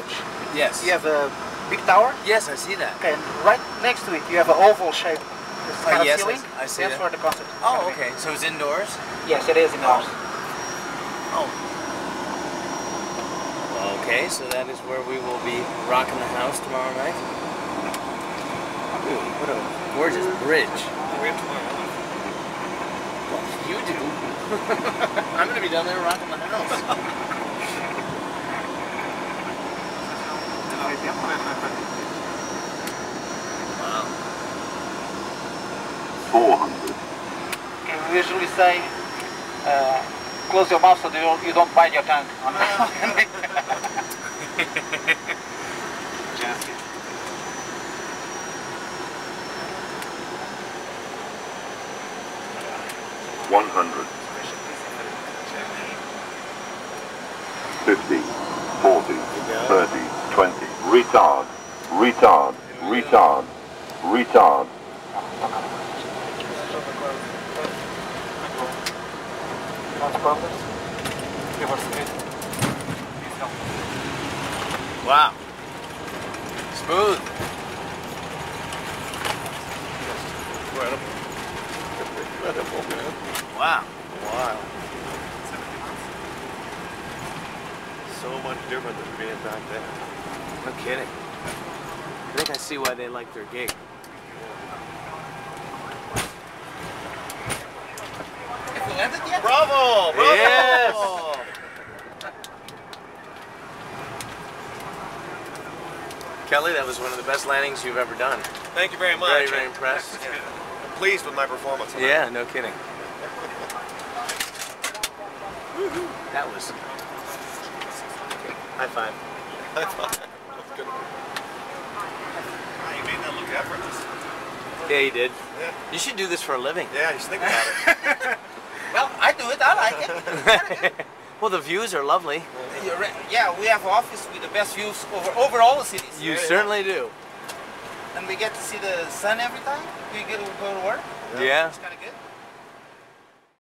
lounge. Yes. You have a big tower. Yes, I see that. Okay, and right next to it you have an oval shape. Kind of yes, ceiling. I see That's that. where the concert. Oh, okay. So it's indoors? Yes, it is indoors. Oh. Okay, so that is where we will be rocking the house tomorrow night. Ooh, what a gorgeous bridge. We have tomorrow. Well, you do. I'm going to be down there rocking the house. Wow. 400. Okay, we usually say, close your mouth so you don't bite your tongue. Just 100. 50, 40, 30, 20. Retard, retard, retard, retard. Wow. Smooth. incredible, man. Wow. Wow. So much different than being back then. No kidding. I think I see why they like their gig. Bravo! Bravo! Yes! Kelly, that was one of the best landings you've ever done. Thank you very much. Very, very impressed. I'm pleased with my performance. Yeah, no kidding. That was... High five. High five. That's good. You made that look effortless. Yeah, you did. Yeah. You should do this for a living. Yeah, you should think about it. Well, I do it. I like it. Well, the views are lovely. Yeah, we have an office with the best views over all the cities. You certainly do. And we get to see the sun every time we go to work. Yeah. It's kind of good.